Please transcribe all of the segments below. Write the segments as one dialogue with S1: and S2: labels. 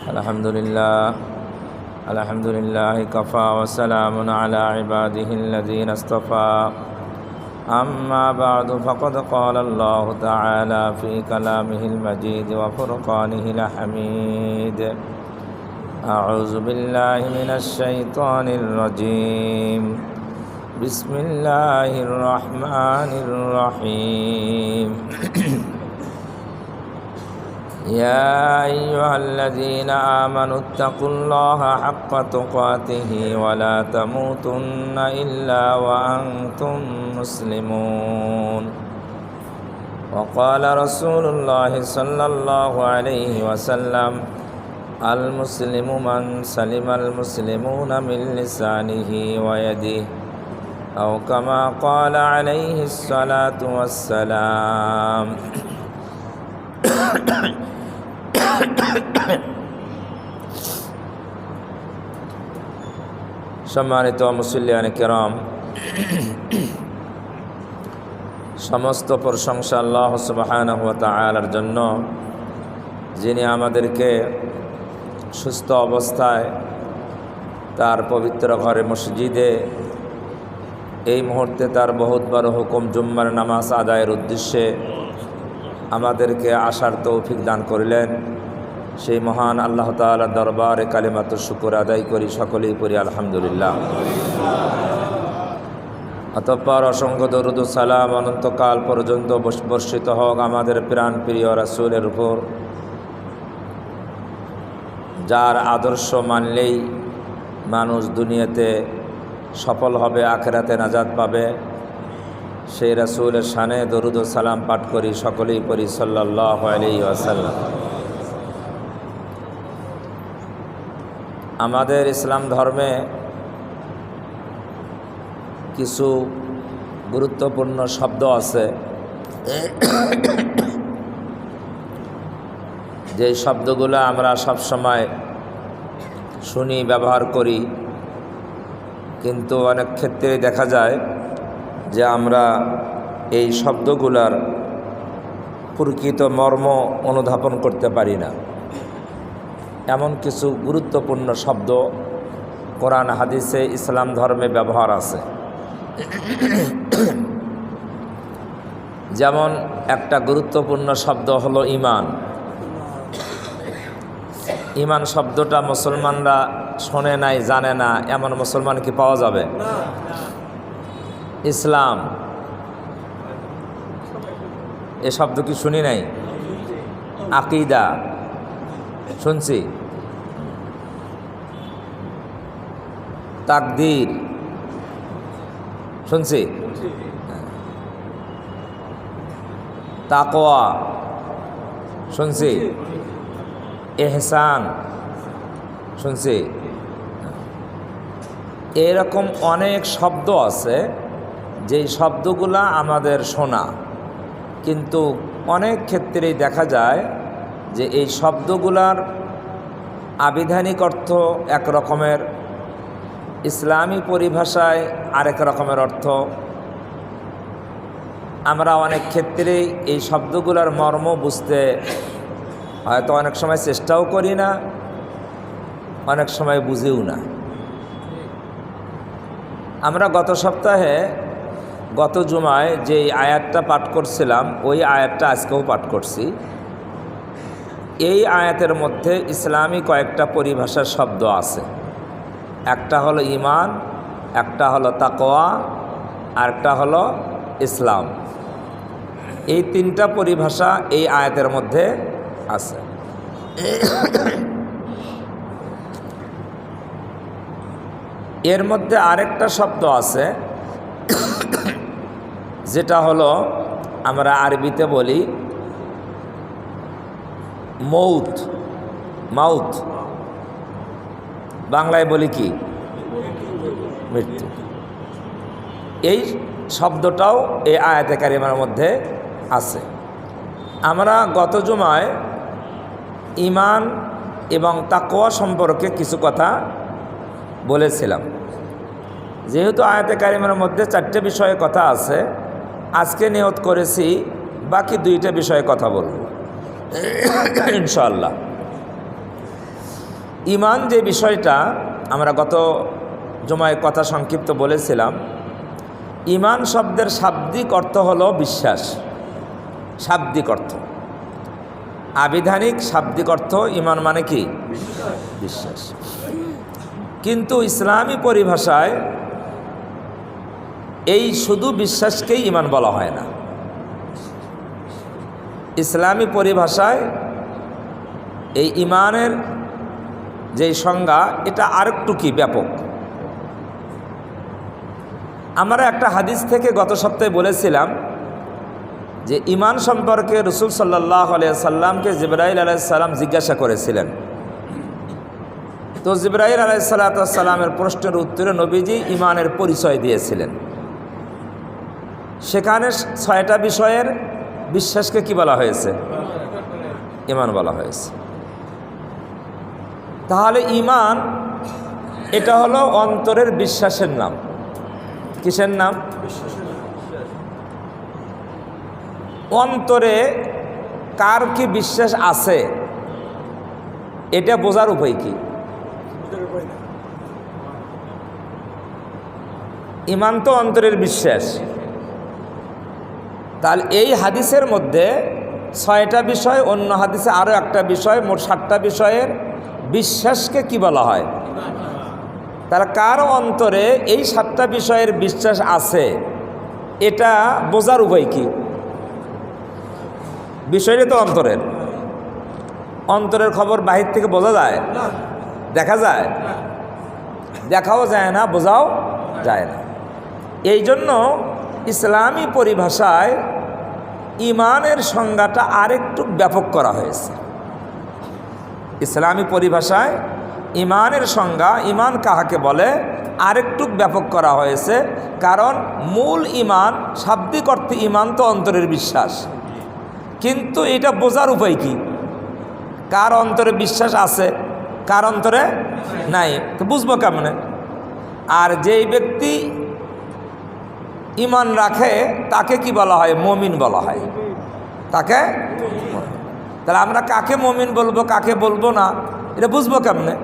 S1: الحمد لله كفى وسلام على عباده الذين اصطفى أما بعد فقد قال الله تعالى في كلامه المجيد وفرقانه الحميد أعوذ بالله من الشيطان الرجيم بسم الله الرحمن الرحيم يا أيها الذين آمنوا اتقوا الله حق تقاته ولا تموتن إلا وأنتم مسلمون وقال رسول الله صلى الله عليه وسلم المسلم من سلم المسلمون من لسانه ويده أو كما قال عليه الصلاة والسلام সম্মানিত মুসল্লিয়ানে কেরাম, সমস্ত প্রশংসা আল্লাহ সুবহানাহু ওয়া তাআলার জন্য, যিনি আমাদেরকে সুস্থ অবস্থায় তার পবিত্র ঘরে মসজিদে এই মুহূর্তে তার বহুত বড় হুকুম জুম্মার নামাজ আদায়ের উদ্দেশ্যে আমাদেরকে আসার তৌফিক দান করিলেন। সেই মহান আল্লাহ তাআলার দরবারে কালিমাতুশ শুকর আদায় করি, সকলেই পড়ি আলহামদুলিল্লাহ। অতঃপর অসংখ্য দরুদ ও সালাম অনন্তকাল পর্যন্ত বর্ষিত হোক আমাদের প্রাণ প্রিয় রাসূলের উপর, যার আদর্শ মানলেই মানুষ দুনিয়াতে সফল হবে, আখিরাতে নাজাত পাবে। সেই রাসূলের শানে দরুদ ও সালাম পাঠ করি, সকলেই পড়ি সাল্লাল্লাহু আলাইহি ওয়াসাল্লাম। আমাদের ইসলাম ধর্মে কিছু গুরুত্বপূর্ণ শব্দ আছে, যে শব্দগুলো আমরা সব সময় শুনি, ব্যবহার করি, কিন্তু অনেক ক্ষেত্রে দেখা যায় যে আমরা এই শব্দগুলার প্রকৃত মর্ম অনুধাবন করতে পারি না। এমন কিছু গুরুত্বপূর্ণ শব্দ কোরআন হাদিসে ইসলাম ধর্মে ব্যবহার আছে। যেমন একটা গুরুত্বপূর্ণ শব্দ হলো ঈমান। ঈমান শব্দটা মুসলমানরা শোনে নাই, জানে না, এমন মুসলমান কি পাওয়া যাবে? ইসলাম এ শব্দ কি শুনি নাই? আকিদা শুনছি, তাকদীর শুনছি, তাকওয়া শুনছি, ইহসান শুনছি। এরকম অনেক শব্দ আছে যেই শব্দগুলা আমাদের শোনা, কিন্তু অনেক ক্ষেত্রেই দেখা যায় যে এই শব্দগুলার আবিধানিক অর্থ এক রকমের, ইসলামী পরিভাষায় আরেক রকমের অর্থ। আমরা অনেক ক্ষেত্রেই এই শব্দগুলার মর্ম বুঝতে হয়তো অনেক সময় চেষ্টাও করি না, অনেক সময় বুঝিও না। আমরা গত জুমায় যে আয়াতটা পাঠ করছিলাম, ওই আয়াতটা আজকেও পাঠ করছি। এই আয়াতের মধ্যে ইসলামী কয়েকটা পরিভাষার শব্দ আছে। একটা হলো ঈমান, একটা হলো তাকওয়া, আর একটা হলো ইসলাম। এই তিনটা পরিভাষা এই আয়াতের মধ্যে আছে। এর মধ্যে আরেকটা শব্দ আছে যেটা হলো আমরা আরবিতে বলি মৌত। মাউত বাংলায় বলি কি? মৃত্যু। এই শব্দটাও এই আয়াতে কারিমার মধ্যে আছে। আমরা গত জুমায় ঈমান এবং তাকওয়া সম্পর্কে কিছু কথা বলেছিলাম। যেহেতু আয়াতে কারিমার মধ্যে 4টে বিষয়ে কথা আছে, আজকে নিয়ত করেছি বাকি 2টা বিষয়ে কথা বলব ইনশাআল্লাহ। ঈমান যে বিষয়টা আমরা গত জুমায় কথা সংক্ষিপ্ত বলেছিলাম, ঈমান শব্দের শাব্দিক অর্থ হলো বিশ্বাস। শাব্দিক অর্থ, আবিধানিক শাব্দিক অর্থ ঈমান মানে কি? বিশ্বাস। কিন্তু ইসলামী পরিভাষায় এই শুধু বিশ্বাসকেই ঈমান বলা হয় না। ইসলামী পরিভাষায় এই ঈমানের যে সংজ্ঞা, এটা আরেকটু কি ব্যাপক। আমরা একটা হাদিস থেকে গত সপ্তাহে বলেছিলাম যে ঈমান সম্পর্কে রাসূল সাল্লাল্লাহু আলাইহি সাল্লামকে জিবরাইল আলাইহিস সালাম জিজ্ঞাসা করেছিলেন। তো জিবরাইল আলাইহিস সালামের প্রশ্নের উত্তরে নবীজি ঈমানের পরিচয় দিয়েছিলেন। সেখানে 6টা বিষয়ের বিশ্বাসকে কি বলা হয়েছে? ঈমান বলা হয়েছে। তাহলে ঈমান এটা হলো অন্তরের বিশ্বাসের নাম। কিসের নাম? অন্তরে কার কি বিশ্বাস আছে এটা বোঝার উপায় কি? ঈমান তো অন্তরের বিশ্বাস। তাহলে এই হাদিসের মধ্যে 6টা বিষয়, অন্য হাদিসে আরও একটা বিষয়, মোট 7টা বিষয়ের বিশ্বাসকে কি বলা হয়? তাহলে কার অন্তরে এই 7টা বিষয়ের বিশ্বাস আছে এটা বোঝার উপায় কি? বিষয়টা তো অন্তরের। অন্তরের খবর বাহির থেকে বোঝা যায়? দেখা যায়? দেখাও যায় না, বোঝাও যায় না। এই জন্য ইসলামী পরিভাষায় ঈমানের সংজ্ঞাটা আরেকটু ব্যাপক করা হয়েছে। ইসলামী পরিভাষায় ঈমানের সংজ্ঞা, ঈমান কাহাকে বলে, আরেকটু ব্যাপক করা হয়েছে। কারণ মূল ঈমান, শাব্দিক অর্থে ঈমান তো অন্তরের বিশ্বাস, কিন্তু এটা বোঝার উপায় কি? কার অন্তরে বিশ্বাস আছে, কার অন্তরে নাই, তো বুঝবো কেমনে? আর যেই ব্যক্তি ঈমান রাখে তাকে কি বলা হয়? মুমিন বলা হয়। তাকে, তাহলে আমরা কাকে মুমিন বলবো, কাকে বলবো না, এটা বুঝবো কেমনে?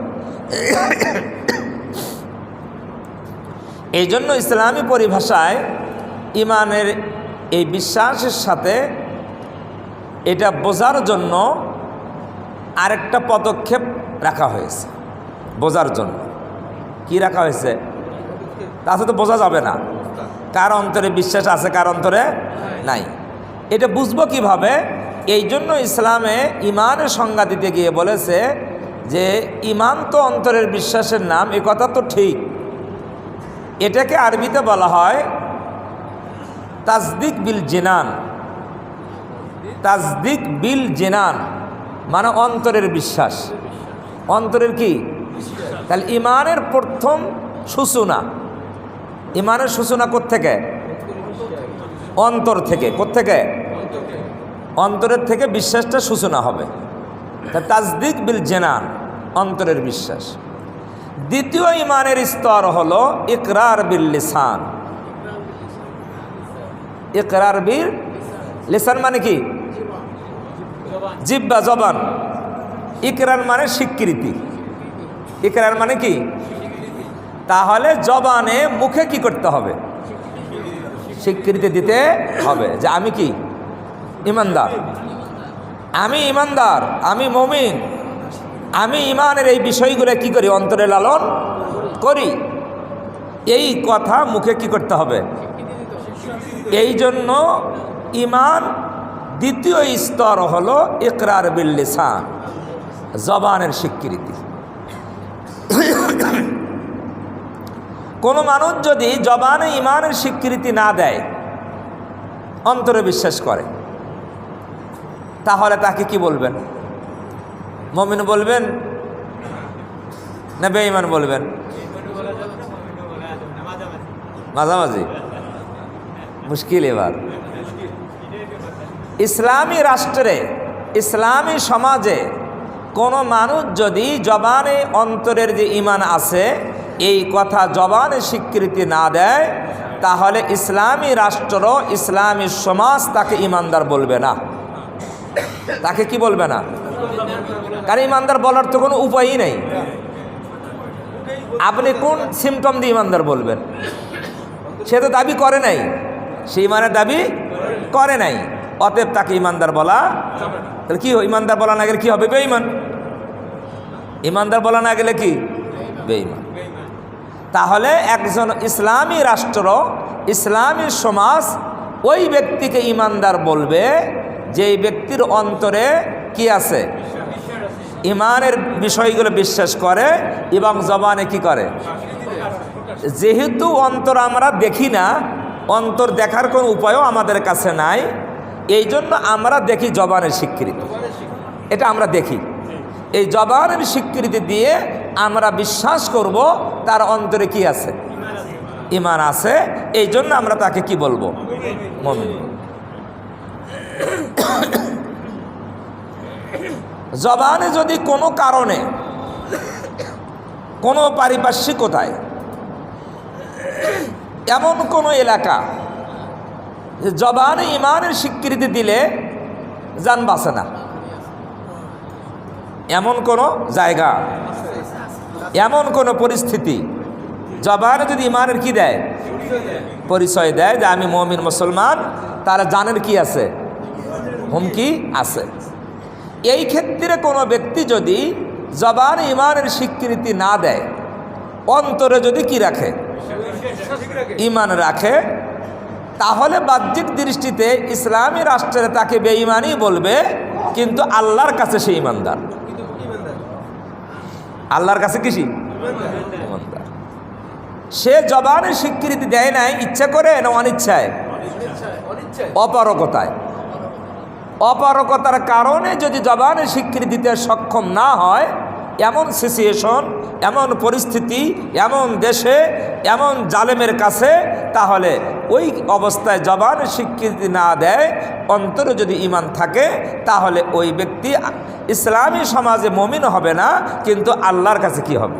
S1: এই জন্য ইসলামী পরিভাষায় ঈমানের এই বিশ্বাসের সাথে এটা বোঝার জন্য আরেকটা পদক্ষেপ রাখা হয়েছে। বোঝার জন্য কি রাখা হয়েছে? তাতে তো বোঝা যাবে না কার অন্তরে বিশ্বাস আছে, কার অন্তরে নাই। এটা বুঝবো কিভাবে? এই জন্য ইসলামে ঈমানের সংজ্ঞা দিতে গিয়ে বলেছে যে ঈমান তো অন্তরের বিশ্বাসের নাম। এই কথা তো ঠিক। এটাকে আরবিতে বলা হয় তাসদিক বিল জিনান। তাসদিক বিল জিনান মানে অন্তরের বিশ্বাস। অন্তরের কি? তাহলে ঈমানের প্রথম সূচনা, ঈমানের সূচনা কোত্থেকে? অন্তর থেকে। কোত্থেকে? অন্তরের থেকে বিশ্বাসটা সূচনা হবে। তা তাসদিক বিল জিনান, অন্তরের বিশ্বাস। দ্বিতীয় ঈমানের স্তর হলো ইকরার বিল লিসান। ইকরার বিল লিসান মানে কি? জিহ্বা, জবান। ইকরার মানে স্বীকৃতি। ইকরার মানে কি? তাহলে জবানে, মুখে কি করতে হবে? স্বীকৃতি দিতে হবে যে আমি কি? ঈমানদার। আমি ঈমানদার, আমি মুমিন, আমি ঈমানের এই বিষয়গুলো কি করি? অন্তরে লালন করি। এই কথা মুখে কি করতে হবে? এই জন্য ঈমান দ্বিতীয় স্তর হলো ইকরার বিল লিসান, জবানের স্বীকৃতি। কোনো মানুষ যদি জবানে ঈমানের স্বীকৃতি না দেয়, অন্তরে বিশ্বাস করে, তাহলে তাকে কি বলবেন? মুমিন বলবেন না বেঈমান বলবেন? মাঝামাঝি মুশকিল। এবার ইসলামী রাষ্ট্রে, ইসলামী সমাজে কোনো মানুষ যদি জবানে অন্তরের যে ঈমান আছে এই কথা জবানে স্বীকৃতি না দেয়, তাহলে ইসলামী রাষ্ট্র, ইসলামী সমাজ তাকে ঈমানদার বলবে না। তাকে কি বলবে না? কারণ ঈমানদার বলার তো কোনো উপায়ই নেই। আপনি কোন সিমটম দিয়ে ইমানদার বলবেন? সে তো দাবি করে নাই, সে ইমানের দাবি করে নাই, অতএব তাকে ইমানদার বলা তাহলে কি ইমানদার বলা না গেলে কি হবে? বেঈমান। ইমানদার বলা না গেলে কি? বেঈমান। তাহলে একজন ইসলামী রাষ্ট্র, ইসলামী সমাজ ওই ব্যক্তিকে ইমানদার বলবে যেই ব্যক্তির অন্তরে কি আছে? ইমানের বিষয়গুলো বিশ্বাস করে এবং জবানে কি করে? যেহেতু অন্তর আমরা দেখি না, অন্তর দেখার কোনো উপায়ও আমাদের কাছে নাই, এই জন্য আমরা দেখি জবানের স্বীকৃতি, এটা আমরা দেখি। এই জবানের স্বীকৃতি দিয়ে আমরা বিশ্বাস করব তার অন্তরে কি আছে? ইমান আছে। এই জন্য আমরা তাকে কি বলবো? মুমিন। জবানে যদি কোনো কারণে, কোনো পারিপার্শ্বিকতায়, এমন কোনো এলাকা যে জবানে ইমানের স্বীকৃতি দিলে জান বাঁচে না, এমন কোনো জায়গা, এমন কোনো পরিস্থিতি জবানে যদি ইমানের কি দেয়? পরিচয় দেয় যে আমি মুমিন মুসলমান, তারা জানের কি আছে? হুমকি আছে। এই ক্ষেত্রে কোনো ব্যক্তি যদি জবানে ইমানের স্বীকৃতি না দেয়, অন্তরে যদি কি রাখে? ইমান রাখে, তাহলে বাহ্যিক দৃষ্টিতে ইসলামী রাষ্ট্রে তাকে বেঈমানই বলবে, কিন্তু আল্লাহর কাছে সে ইমানদার। আল্লাহর কাছে কি? ইমানদার। সে জবানের স্বীকৃতি দেয় নাই ইচ্ছা করে না অনিচ্ছায়? অপারগতায়। অপারগতার কারণে যদি জবানের স্বীকৃতি দিতে সক্ষম না হয়, এমন সিচুয়েশন, এমন পরিস্থিতি, এমন দেশে, এমন জালেমের কাছে, তাহলে ওই অবস্থায় জবানের স্বীকৃতি না দেয়, অন্তরে যদি ঈমান থাকে, তাহলে ওই ব্যক্তি ইসলামী সমাজে মুমিন হবে না, কিন্তু আল্লাহর কাছে কি হবে?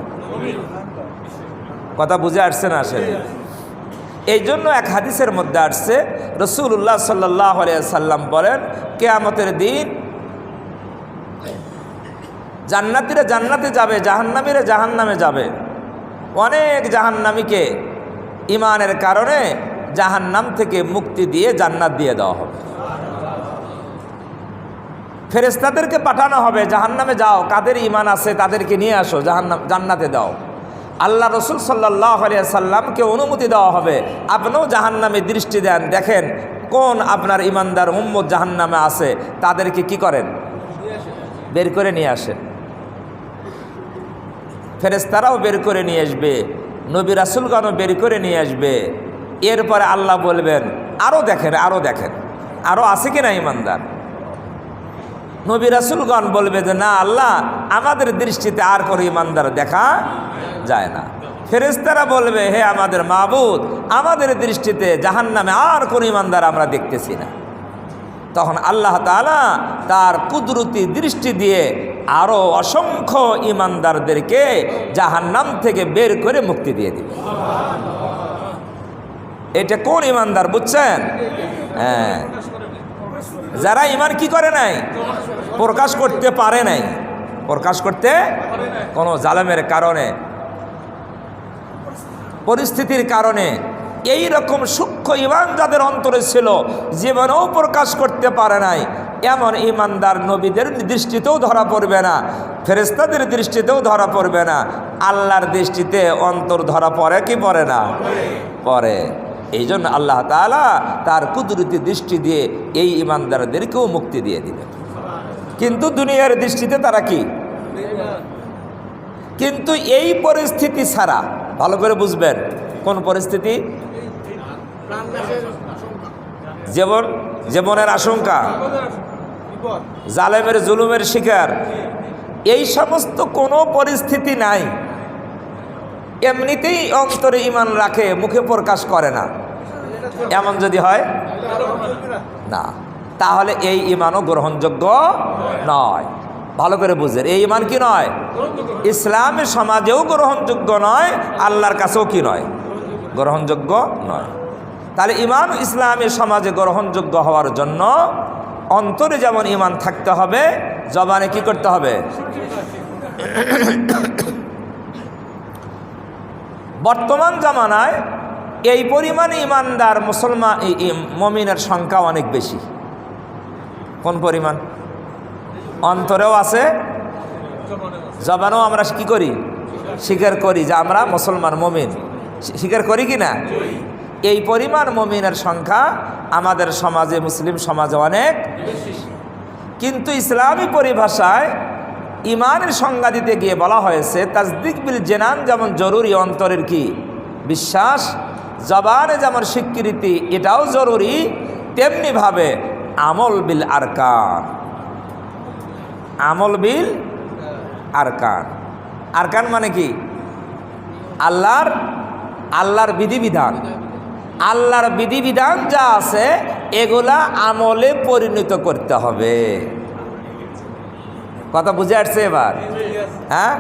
S1: কথা বুঝে আসছে না? আসলে এই জন্য এক হাদিসের মধ্যে আসছে, রাসূলুল্লাহ সাল্লাল্লাহু আলাইহি সাল্লাম বলেন, কিয়ামতের দিন জান্নাতীরা জান্নাতে যাবে, জাহান্নামীরা জাহান্নামে যাবে। অনেক জাহান্নামীকে ইমানের কারণে জাহান্নাম থেকে মুক্তি দিয়ে জান্নাত দিয়ে দেওয়া হবে। ফেরেশতাদেরকে পাঠানো হবে, জাহান্নামে যাও, কাদের ইমান আছে তাদেরকে নিয়ে আসো, জান্নাতে দাও। আল্লাহ রসুল সাল্লাল্লাহু আলাইহি সাল্লামকে অনুমতি দেওয়া হবে, আপনিও জাহান্নামে দৃষ্টি দেন, দেখেন কোন আপনার ইমানদার উম্মত জাহান্নামে আছে, তাদেরকে কি করেন? বের করে নিয়ে আসেন। ফেরেশতারাও বের করে নিয়ে আসবে, নবী রাসূলগণও বের করে নিয়ে আসবে। এরপরে আল্লাহ বলবেন, আরও দেখেন, আরও দেখেন, আরও আছে কিনা ইমানদার। নবী রাসূলগণ বলবে যে না আল্লাহ, আমাদের দৃষ্টিতে আর কোনো ইমানদার দেখা যায় না। ফেরেশতারা বলবে, হে আমাদের মাবুদ, আমাদের দৃষ্টিতে জাহান্নামে আর কোনো ইমানদার আমরা দেখতেছি না। তখন আল্লাহ তাআলা তার কুদরতি দৃষ্টি দিয়ে আরও অসংখ্য ইমানদারদেরকে জাহান্নাম থেকে বের করে মুক্তি দিয়ে দিবে। এটা কোন ইমানদার বুঝছেন? হ্যাঁ, যারা ইমান কি করে নাই? প্রকাশ করতে পারে নাই, প্রকাশ করতে কোনো জালেমের কারণে, পরিস্থিতির কারণে, এই রকম সূক্ষ্ম ইমান যাদের অন্তরে ছিল, জীবনেও প্রকাশ করতে পারে নাই, এমন ইমানদার নবীদের দৃষ্টিতেও ধরা পড়বে না, ফেরেশতাদের দৃষ্টিতেও ধরা পড়বে না, আল্লাহর দৃষ্টিতে অন্তর ধরা পড়ে কি পড়ে না? পড়ে। এই জন্য আল্লাহ তাআলা তার কুদরতি দৃষ্টি দিয়ে এই ইমানদারদেরকেও মুক্তি দিয়ে দিবেন। কিন্তু দুনিয়ার দৃষ্টিতে তারা কি? কিন্তু এই পরিস্থিতি ছাড়া, ভালো করে বুঝবেন, কোন পরিস্থিতি? জীবনের আশঙ্কা, জালেমের জুলুমের শিকার, এই সমস্ত কোনো পরিস্থিতি নাই। এমনিতেই অন্তরে ঈমান রাখে, মুখে প্রকাশ করে না, এমন যদি হয় না, তাহলে এই ঈমানও গ্রহণযোগ্য নয়। ভালো করে বুঝেন, এই ঈমান কি নয়? ইসলামী সমাজেও গ্রহণযোগ্য নয়, আল্লাহর কাছেও কি নয়? গ্রহণযোগ্য নয়। তাহলে ঈমান ইসলামী সমাজে গ্রহণযোগ্য হওয়ার জন্য অন্তরে যেমন ঈমান থাকতে হবে, জবানে কি করতে হবে? বর্তমান জামানায় এই পরিমাণ ইমানদার মুসলমান মুমিনের সংখ্যা অনেক বেশি। কোন পরিমাণ? অন্তরেও আছে, জবানেও আমরা কি করি? স্বীকার করি যে আমরা মুসলমান মুমিন। স্বীকার করি কি না? এই পরিমাণ মুমিনের সংখ্যা আমাদের সমাজে, মুসলিম সমাজে অনেক। কিন্তু ইসলামী পরিভাষায় ইমানের সংজ্ঞা দিতে গিয়ে বলা হয়েছে তাসদিক বিল জেনান যেমন জরুরি, অন্তরের কি বিশ্বাস, জবানে যেমন স্বীকৃতি এটাও জরুরি, তেমনিভাবে আমল বিল আরকান। আমল বিল আরকান। আরকান মানে কি? আল্লাহর বিধিবিধান। আল্লাহর বিধিবিধান যা আছে এগুলা আমলে পরিণত করতে হবে। কথা বুঝে আসছে এবার? হ্যাঁ,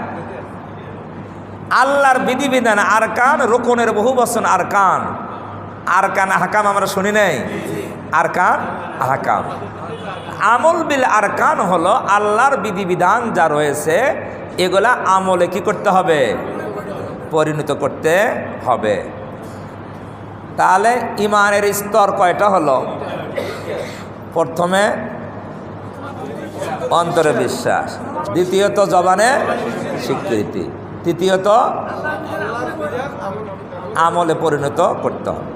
S1: আল্লাহর বিধিবিধান আরকান, রুকনের বহু বচন আরকান। আরকান আহকাম আমরা শুনি নাই? আরকান আহকাম। আমল বিল আরকান হলো আল্লাহর বিধিবিধান যা রয়েছে এগুলা আমলে কি করতে হবে? পরিণত করতে হবে। তাহলে ইমানের স্তর কয়টা হলো? প্রথমে অন্তরে বিশ্বাস, দ্বিতীয়ত জবানে স্বীকৃতি, তৃতীয়ত আমলে পরিণত করতে হবে।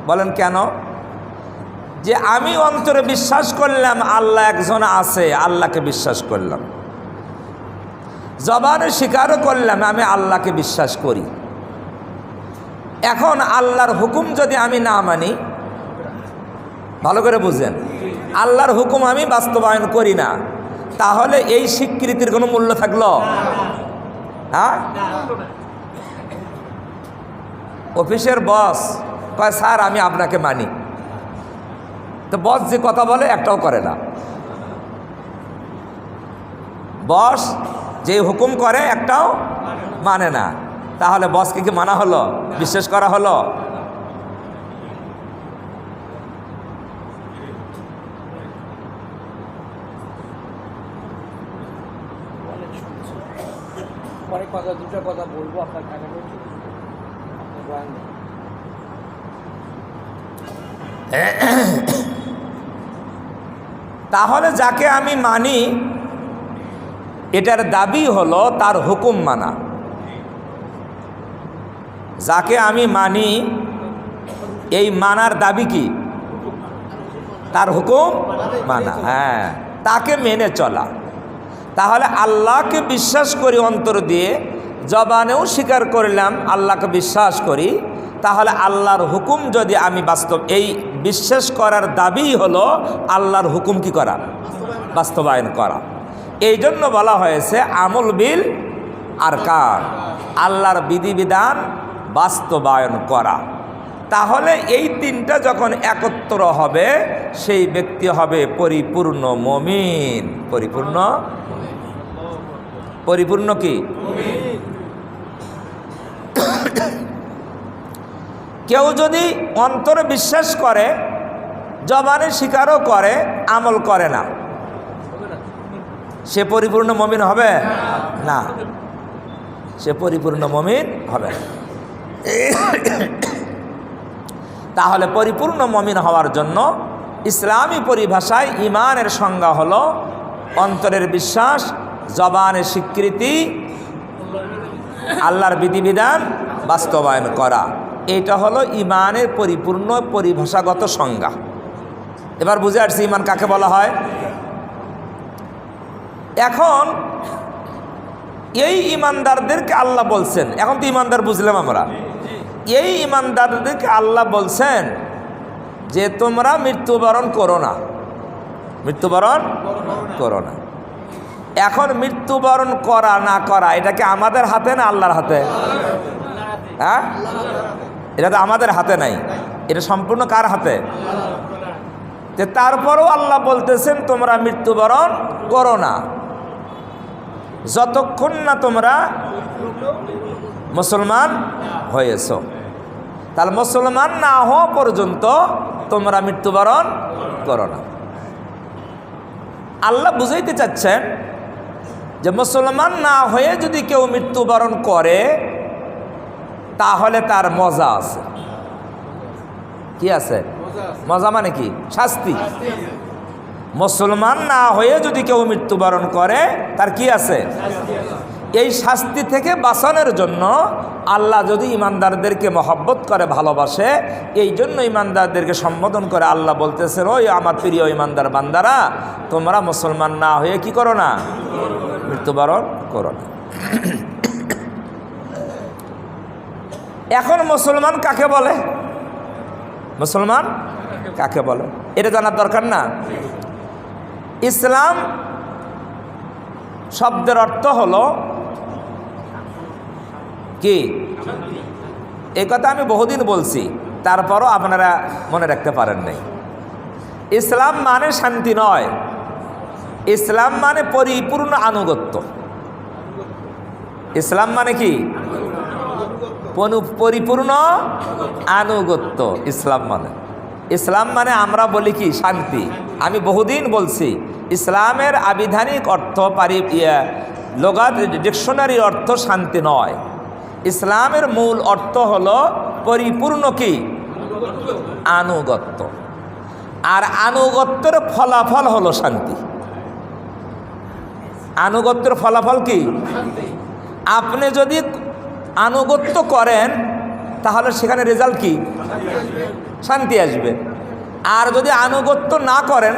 S1: বলেন কেন? যে আমি অন্তরে বিশ্বাস করলাম আল্লাহ একজন আছে, আল্লাহকে বিশ্বাস করলাম। জবানে স্বীকারও করলাম আমি আল্লাহকে বিশ্বাস করি। এখন আল্লাহর হুকুম যদি আমি না মানি, ভালো করে বুঝেন, আল্লাহর হুকুম আমি বাস্তবায়ন করি না, তাহলে এই স্বীকৃতির কোনো মূল্য থাকলো? হ্যাঁ, অফিসের বস কয় স্যার আমি আপনাকে মানি, তো বস যে কথা বলে একটাও করে না। বস যে হুকুম করে একটাও মানে না, তাহলে বসকে কি মানা হলো? বিশ্বাস করা হলো? কথা বলবো আপনার তাহলে যাকে আমি মানি এটার দাবি হলো তার হুকুম মানা। যাকে আমি মানি এই মানার দাবি কি? তার হুকুম মানা। হ্যাঁ, তাকে মেনে চলা। তাহলে আল্লাহকে বিশ্বাস করি অন্তর দিয়ে, জবানেও স্বীকার করলাম আল্লাহকে বিশ্বাস করি, তাহলে আল্লাহর হুকুম যদি আমি এই বিশ্বাস করার দাবি হলো আল্লাহর হুকুম কি করা? বাস্তবায়ন করা। এই জন্য বলা হয়েছে আমল বিল আরকান, আল্লাহর বিধিবিধান বাস্তবায়ন করা। তাহলে এই তিনটা যখন একত্র হবে সেই ব্যক্তি হবে পরিপূর্ণ মুমিন। পরিপূর্ণ কি? কেউ যদি অন্তরে বিশ্বাস করে, জবানে স্বীকারও করে, আমল করে না, সে পরিপূর্ণ মুমিন হবে না। সে পরিপূর্ণ মুমিন হবে না। তাহলে পরিপূর্ণ মুমিন হওয়ার জন্য ইসলামী পরিভাষায় ঈমানের সংজ্ঞা হলো অন্তরের বিশ্বাস, জবানের স্বীকৃতি, আল্লাহর বিধিবিধান বাস্তবায়ন করা। এটা হলো ঈমানের পরিপূর্ণ পরিভাষাগত সংজ্ঞা। এবার বুঝে আসছি ঈমান কাকে বলা হয়। এখন এই ঈমানদারদেরকে আল্লাহ বলছেন, এখন তো ঈমানদার বুঝলাম আমরা, এই ঈমানদারদেরকে আল্লাহ বলছেন যে তোমরা মৃত্যুবরণ করো না, মৃত্যুবরণ করো না। এখন মৃত্যুবরণ করা না করা এটা কি আমাদের হাতে না আল্লাহর হাতে? হ্যাঁ, এটা তো আমাদের হাতে নাই, এটা সম্পূর্ণ কার হাতে? তারপরেও আল্লাহ বলতেছেন তোমরা মৃত্যুবরণ করো না যতক্ষণ না তোমরা মুসলমান হয়েছ। তাহলে মুসলমান না হওয়া পর্যন্ত তোমরা মৃত্যুবরণ করো না। আল্লাহ বুঝাইতে চাচ্ছেন যে মুসলমান না হয়ে যদি কেউ মৃত্যুবরণ করে তাহলে তার মজা আছে। কি আছে? মজা মানে কি? শাস্তি। মুসলমান না হয়ে যদি কেউ মৃত্যুবরণ করে তার কি আছে? এই শাস্তি থেকে বাঁচানোর জন্য আল্লাহ যদি ইমানদারদেরকে মহব্বত করে, ভালোবাসে, এই জন্য ইমানদারদেরকে সম্বোধন করে আল্লাহ বলতেছেন, ওই আমার প্রিয় ইমানদার বান্দারা, তোমরা মুসলমান না হয়ে কি করো না? মৃত্যুবরণ করো না। এখন মুসলমান কাকে বলে? মুসলমান কাকে বলে এটা জানার দরকার না? ইসলাম শব্দের অর্থ হলো কি? এই কথা আমি বহুদিন বলছি, তারপরও আপনারা মনে রাখতে পারেন নাই। ইসলাম মানে শান্তি নয়, ইসলাম মানে পরিপূর্ণ আনুগত্য। ইসলাম মানে কি? পরিপূর্ণ আনুগত্য ইসলাম মানে। ইসলাম মানে আমরা বলি কি? শান্তি। আমি বহুদিন বলছি ইসলামের আবিধানিক অর্থ লোগাত ডিকশনারির অর্থ শান্তি নয়। ইসলামের মূল অর্থ হলো পরিপূর্ণ কি? আনুগত্য। আর আনুগত্যের ফলাফল হলো শান্তি। আনুগত্যের ফলাফল কি? আপনি যদি আনুগত্য করেন তাহলে সেখানে রেজাল্ট কি? শান্তি আসবে। আর যদি আনুগত্য না করেন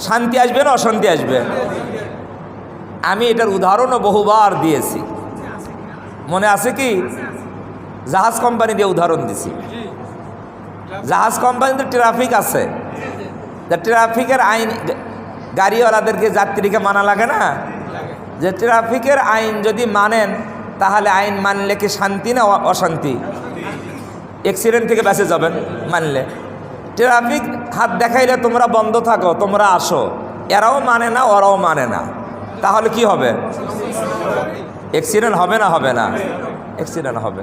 S1: শান্তি আসবে না অশান্তি আসবে? আমি এটার উদাহরণও বহুবার দিয়েছি, মনে আছে কি? জাহাজ কোম্পানি দিয়ে উদাহরণ দিছি। জাহাজ কোম্পানিতে ট্রাফিক আছে, ট্রাফিকের আইন গাড়িওয়ালাদেরকে যাত্রীকে মানা লাগে না? যে ট্রাফিকের আইন যদি মানেন তাহলে আইন মানলে কি শান্তি না অশান্তি? অ্যাক্সিডেন্ট থেকে বেঁচে যাবেন মানলে। ট্রাফিক হাত দেখাইলে তোমরা বন্ধ থাকো, তোমরা আসো, এরাও মানে না ওরাও মানে না, তাহলে কি হবে? অ্যাক্সিডেন্ট হবে না? হবে না? অ্যাক্সিডেন্ট হবে।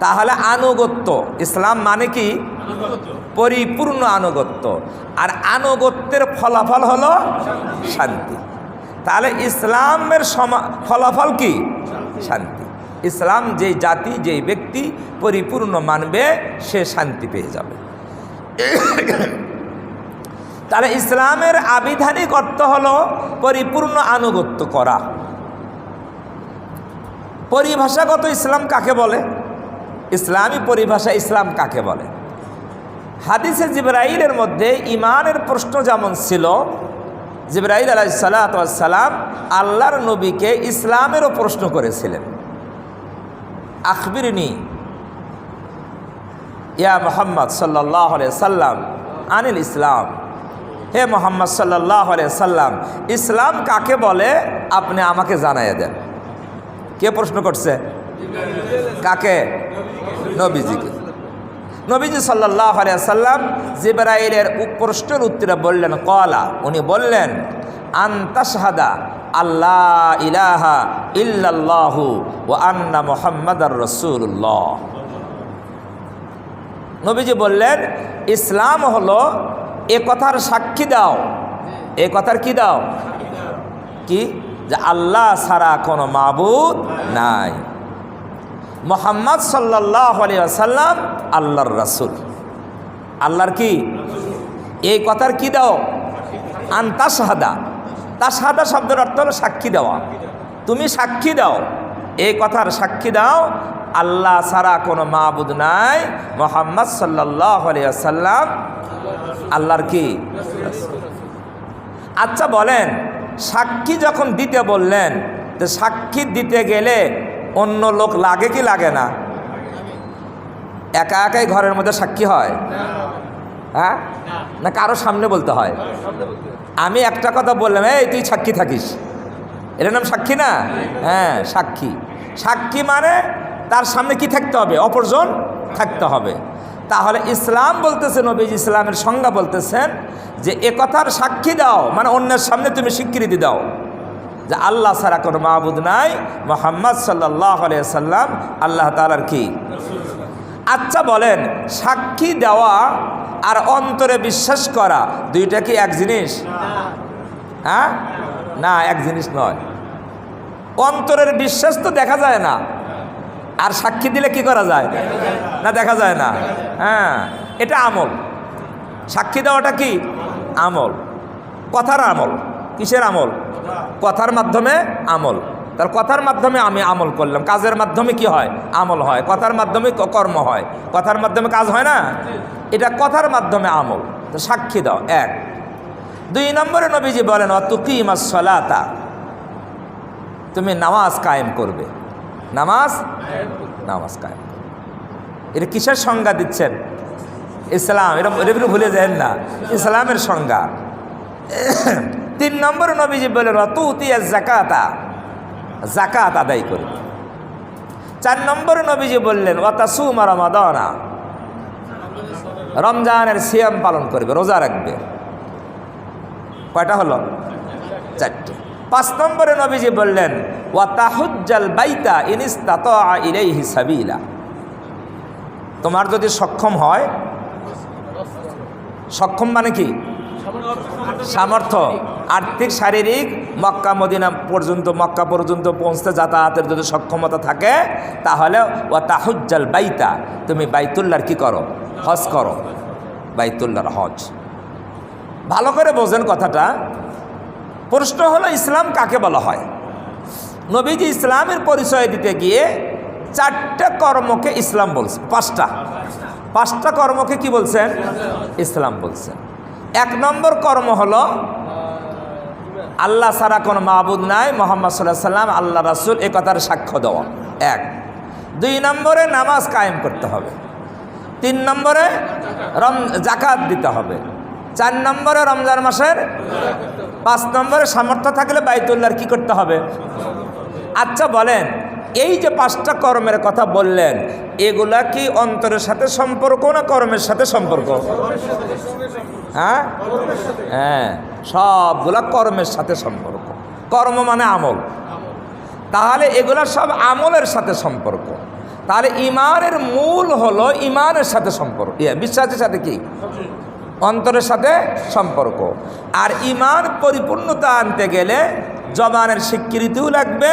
S1: তাহলে আনুগত্য, ইসলাম মানে কি? পরিপূর্ণ আনুগত্য। আর আনুগত্যের ফলাফল হলো শান্তি। তাহলে ইসলামের ফলাফল কি? শান্তি। ইসলাম যেই জাতি, যেই ব্যক্তি পরিপূর্ণ মানবে সে শান্তি পেয়ে যাবে। তাহলে ইসলামের আবিধানিক অর্থ হলো পরিপূর্ণ আনুগত্য করা। পরিভাষাগত ইসলাম কাকে বলে? ইসলামী পরিভাষা ইসলাম কাকে বলে? হাদিসে জিবরাইলের মধ্যে ইমানের প্রশ্ন যেমন ছিল, জিবরাইল আলাইহিস সালাম আল্লাহর নবীকে ইসলামেরও প্রশ্ন করেছিলেন। আখবিরনি ইয়া মুহাম্মদ সাল্লাল্লাহু আলাইহি সাল্লাম আনিল ইসলাম, হে মুহাম্মদ সাল্লাল্লাহু আলাইহি সাল্লাম ইসলাম কাকে বলে আপনি আমাকে জানাইয়া দেন। কে প্রশ্ন করছে? কাকে? নবীজিকে। নবীজি সাল্লাল্লাহু আলাইহি সাল্লাম জিবরাইলের প্রশ্নের উত্তরে বললেন, ক্বালা, উনি বললেন, আনতা শাহাদা আল্লাহ ইলাহা ইল্লাল্লাহু ওয়া আন্না মুহাম্মাদার রাসূলুল্লাহ। নবীজি বললেন ইসলাম হলো এ কথার সাক্ষী দাও। এ কথার কি দাও? কি? যে আল্লাহ ছাড়া কোনো মাবুদ নাই, মুহাম্মদ সাল্লাল্লাহু আলাইহি ওয়াসাল্লাম আল্লাহর রাসূল। আল্লাহর কি? এই কথার কি দাও? আনতা শাহাদা। তাশহাদা শব্দের অর্থ হলো সাক্ষী দেওয়া। তুমি সাক্ষী দাও, এই কথার সাক্ষী দাও আল্লাহ ছাড়া কোনো মাবুদ নাই, মুহাম্মদ সাল্লাল্লাহু আলাইহি ওয়াসাল্লাম আল্লাহর কি? আচ্ছা বলেন, সাক্ষী যখন দিতে বললেন, তো সাক্ষী দিতে গেলে অন্য লোক লাগে কি লাগে না? একা একাই ঘরের মধ্যে সাক্ষী হয়? হ্যাঁ, না কারো সামনে বলতে হয়? আমি একটা কথা বললাম, এই তুই সাক্ষী থাকিস, এটার নাম সাক্ষী না? হ্যাঁ, সাক্ষী। সাক্ষী মানে তার সামনে কি থাকতে হবে? অপরজন থাকতে হবে। তাহলে ইসলাম বলতেছেন, নবীজি ইসলামের সংজ্ঞা বলতেছেন যে এ কথার সাক্ষী দাও, মানে অন্যের সামনে তুমি স্বীকৃতি দাও যে আল্লাহ ছাড়া কোনো মাবুদ নাই, মুহাম্মদ সাল্লাল্লাহু আলাইহি ওয়াসাল্লাম আল্লাহ তাআলার কি? আচ্ছা বলেন, সাক্ষী দেওয়া আর অন্তরে বিশ্বাস করা দুইটা কি এক জিনিস? হ্যাঁ, না, এক জিনিস নয়। অন্তরের বিশ্বাস তো দেখা যায় না, আর সাক্ষী দিলে কি করা যায় না, দেখা যায় না। হ্যাঁ, এটা আমল। সাক্ষী দেওয়াটা কি আমল, কথার আমল। কিসের আমল? কথার মাধ্যমে আমল। তার কথার মাধ্যমে আমি আমল করলাম, কাজের মাধ্যমে কি হয়? আমল হয়। কথার মাধ্যমে কর্ম হয়, কথার মাধ্যমে কাজ হয় না, এটা কথার মাধ্যমে আমল। তো সাক্ষী দাও এক। 2 নম্বরে নবীজি বলেন অতুকিমাস সালাতা, তুমি নামাজ কায়েম করবে। নামাজ কায়েম। এটা কিসের সংজ্ঞা দিচ্ছেন? ইসলাম। এটা ভুলে যায় না, ইসলামের সংজ্ঞা। 3 নম্বরে নবীজি বলেন অতুতিয়া যাকাতা, যাকাত আদায় করবে। 4 নম্বরে নবীজি বললেন ওয়াতাসুমা রমাদানা, রমজানের সিয়াম পালন করবে, রোজা রাখবে। কয়টা হলো? 4টে। 5 নম্বরে নবীজি বললেন ওয়াতাহুজ্জাল বাইতা ইন ইসতাতা ইলাইহি সাবিলা, তোমার যদি সক্ষম হয়, সক্ষম মানে কি? সামর্থ্য, আর্থিক, শারীরিক, মক্কা পর্যন্ত পৌঁছতে যাতায়াতের যদি সক্ষমতা থাকে, তাহলে ওয়াতাহুজ্জাল বাইতা, তুমি বাইতুল্লাহর কি করো? হজ করো, বাইতুল্লাহর হজ। ভালো করে বোঝেন কথাটা। প্রশ্ন হলো ইসলাম কাকে বলা হয়? নবীজি ইসলামের পরিচয় দিতে গিয়ে 4টা কর্মকে ইসলাম বলছেন। 5টা কর্মকে কি বলছেন? ইসলাম বলছেন। 1 নম্বর কর্ম হলো আল্লাহ ছাড়া কোনো মাবুদ নাই, মুহাম্মদ সাল্লাল্লাহু আলাইহি সাল্লাম আল্লাহ রাসূল, এ কথার সাক্ষ্য দেওয়া। 1। 2 নম্বরে নামাজ কায়েম করতে হবে। 3 নম্বরে যাকাত দিতে হবে। 4 নম্বরে রমজান মাসের, 5 নম্বরে সামর্থ্য থাকলে বাইতুল্লাহর কি করতে হবে? আচ্ছা বলেন, এই যে 5টা কর্মের কথা বললেন, এগুলা কি অন্তরের সাথে সম্পর্ক না কর্মের সাথে সম্পর্ক? হ্যাঁ, সবগুলা কর্মের সাথে সম্পর্ক। কর্ম মানে আমল। তাহলে এগুলা সব আমলের সাথে সম্পর্ক। তাহলে ইমানের মূল হলো ইমানের সাথে সম্পর্ক, বিশ্বাসের সাথে কি? অন্তরের সাথে সম্পর্ক। আর ইমান পরিপূর্ণতা আনতে গেলে জবানের স্বীকৃতিও লাগবে,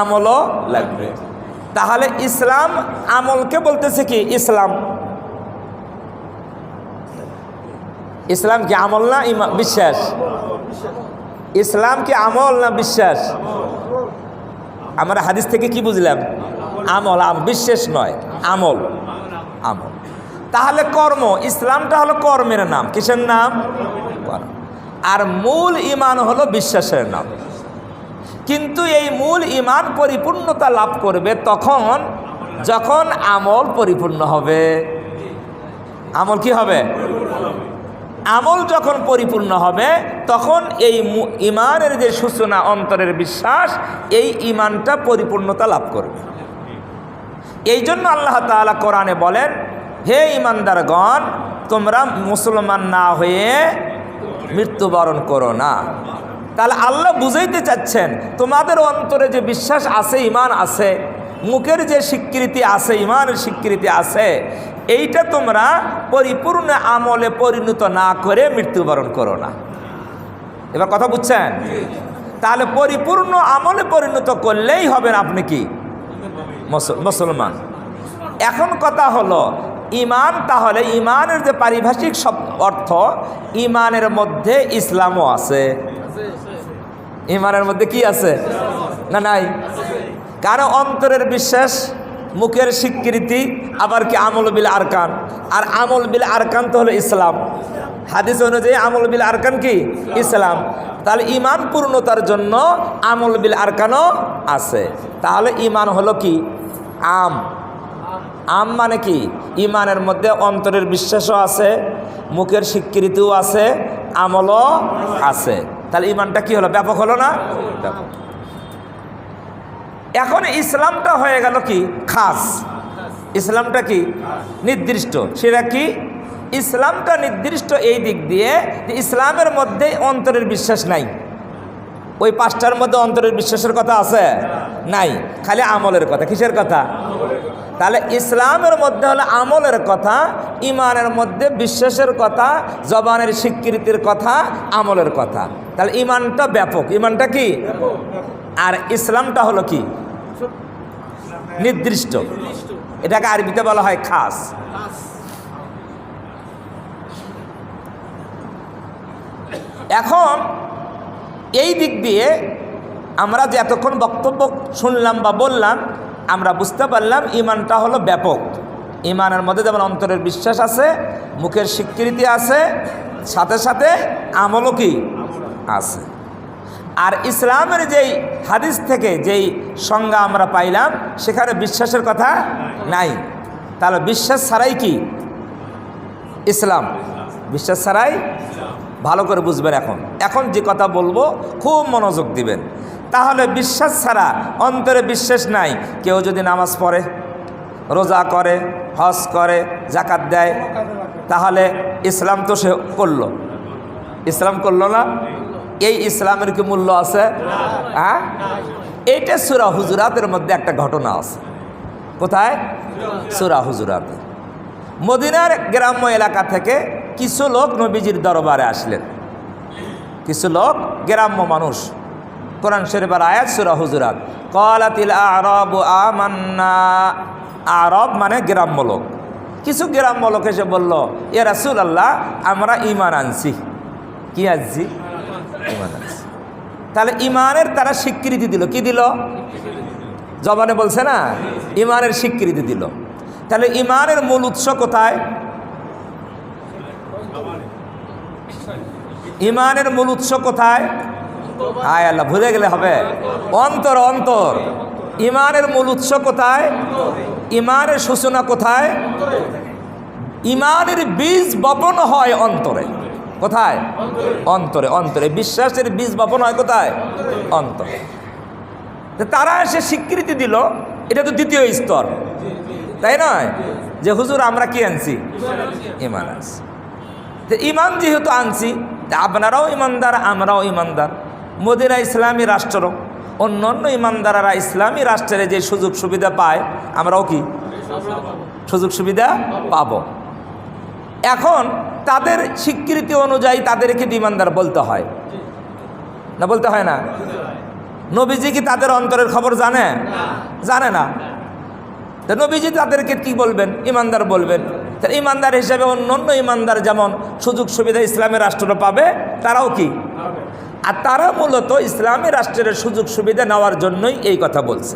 S1: আমলও লাগবে। তাহলে ইসলাম আমলকে বলতেছে কি? ইসলাম কি আমল না বিশ্বাস? ইসলাম কি আমল না বিশ্বাস? আমরা হাদিস থেকে কি বুঝলাম? আমল, বিশ্বাস নয়, আমল। তাহলে কর্ম, ইসলামটা হলো কর্মের নাম। কিসের নাম? কর্ম। আর মূল ইমান হলো বিশ্বাসের নাম। কিন্তু এই মূল ইমান পরিপূর্ণতা লাভ করবে তখন যখন আমল পরিপূর্ণ হবে। আমল কি হবে? আমল যখন পরিপূর্ণ হবে তখন এই ইমানের যে সূচনা, অন্তরের বিশ্বাস, এই ইমানটা পরিপূর্ণতা লাভ করবে। এই জন্য আল্লাহ তাআলা কোরআনে বলেন, হে ইমানদারগণ, তোমরা মুসলমান না হয়ে মৃত্যুবরণ করো না। তাহলে আল্লাহ বুঝাইতে চাচ্ছেন, তোমাদের অন্তরে যে বিশ্বাস আছে, ইমান আছে, মুখের যে স্বীকৃতি আছে, ইমানের স্বীকৃতি আছে, এইটা তোমরা পরিপূর্ণ আমলে পরিণত না করে মৃত্যুবরণ করো না। এবার কথা বুঝছেন? তাহলে পরিপূর্ণ আমলে পরিণত করলেই হবেন আপনি কি? মুসলমান। এখন কথা হলো ইমান, তাহলে ইমানের যে পারিভাষিক সব অর্থ, ইমানের মধ্যে ইসলামও আছে। ইমানের মধ্যে কি আছে? না নাই? কারণ অন্তরের বিশ্বাস, মুখের স্বীকৃতি, আবার কি আমল বিল আরকান। আর আমল বিল আরকান তো হলো ইসলাম। হাদিস অনুযায়ী আমল বিল আরকান কি? ইসলাম। তাহলে ইমান পূর্ণতার জন্য আমল বিল আরকানও আছে। তাহলে ইমান হলো কি? আম মানে কি? ইমানের মধ্যে অন্তরের বিশ্বাসও আছে, মুখের স্বীকৃতিও আছে, আমলও আছে। তাহলে ইমানটা কি হলো? ব্যাপক হলো না? ব্যাপক। এখন ইসলামটা হয়ে গেল কি? খাস। ইসলামটা কি? নির্দিষ্ট। সেটা কি? ইসলামটা নির্দিষ্ট এই দিক দিয়ে যে ইসলামের মধ্যে অন্তরের বিশ্বাস নাই। ওই 5টার মধ্যে অন্তরের বিশ্বাসের কথা আছে? নাই, খালি আমলের কথা। কিসের কথা? তাহলে ইসলামের মধ্যে হলো আমলের কথা, ইমানের মধ্যে বিশ্বাসের কথা, জবানের স্বীকৃতির কথা, আমলের কথা। তাহলে ইমানটা ব্যাপক। ইমানটা কি? আর ইসলামটা হলো কি? নির্দিষ্ট, এটাকে আরবিতে বলা হয় খাস। এখন এই দিক দিয়ে আমরা যে এতক্ষণ বক্তব্য শুনলাম বা বললাম, আমরা বুঝতে পারলাম ইমানটা হলো ব্যাপক। ইমানের মধ্যে যেমন অন্তরের বিশ্বাস আছে, মুখের স্বীকৃতি আছে, সাথে সাথে আমলও কি আছে। আর ইসলামের যেই হাদিস থেকে যেই সংজ্ঞা আমরা পাইলাম, সেখানে বিশ্বাসের কথা নাই। তাহলে বিশ্বাস ছাড়াই কি ইসলাম? বিশ্বাস ছাড়াই, ভালো করে বুঝবেন। এখন যে কথা বলবো খুব মনোযোগ দিবেন। তাহলে বিশ্বাস ছাড়া, অন্তরে বিশ্বাস নাই, কেউ যদি নামাজ পড়ে, রোজা করে, হজ করে, যাকাত দেয়, তাহলে ইসলাম তো সে করলো, ইসলাম করলো না? এই ইসলামের কি মূল্য আছে? হ্যাঁ, এইটা সূরা হুজুরাতের মধ্যে একটা ঘটনা আছে। কোথায়? সূরা হুজুরাতে। মদিনার গ্রাম্য এলাকা থেকে কিছু লোক নবীজির দরবারে আসলেন। কিছু লোক, গ্রাম্য মানুষ। কোরআন শরীফের আয়াত সূরা হুজুরাত, ক্বালাতিল আ'রাবু আমান্না। আরব মানে গ্রাম্য লোক। কিছু গ্রাম্য লোক এসে বলল, ইয়া রাসূলুল্লাহ, আমরা ঈমান আনছি। কি আনছি? ঈমান আনছি। তাহলে ঈমানের তারা স্বীকৃতি দিল। কি দিল? জবানে বলছে না, ঈমানের স্বীকৃতি দিল। তাহলে ঈমানের মূল উৎস কোথায়? ঈমানের মূল উৎস কোথায়? হায় আল্লাহ, ভুলে গেলে হবে। অন্তর, অন্তর। ঈমানের মূল উৎস কোথায়? ঈমানের সূচনা কোথায়? ঈমানের বীজ বপন হয় অন্তরে। কোথায়? অন্তরে। অন্তরে বিশ্বাসের বীজ বপন হয় কোথায়? অন্তরে। তারা এসে স্বীকৃতি দিল, এটা তো দ্বিতীয় স্তর, তাই নয়? যে হুজুর আমরা কি আনছি? ঈমান আনছি। তো ঈমান যেহেতু আনছি, আপনারাও ঈমানদার, আমরাও ঈমানদার। মদিনা ইসলামী রাষ্ট্র, অন্য অন্য ঈমানদাররা ইসলামী রাষ্ট্রের যে সুযোগ সুবিধা পায়, আমরাও কি সুযোগ সুবিধা পাব? এখন তাদের স্বীকৃতি অনুযায়ী তাদেরকে ঈমানদার বলতে হয় না? বলতে হয় না? নবীজি কি তাদের অন্তরের খবর জানে? জানে না। তো নবীজি তাদেরকে কি বলবেন? ঈমানদার বলবেন। তাহলে ঈমানদার হিসেবে অন্য অন্য ঈমানদার যেমন সুযোগ সুবিধা ইসলামের রাষ্ট্র পাবে, তারাও কি? আর তারা মূলত ইসলামী রাষ্ট্রের সুযোগ সুবিধা নেওয়ার জন্যই এই কথা বলছে।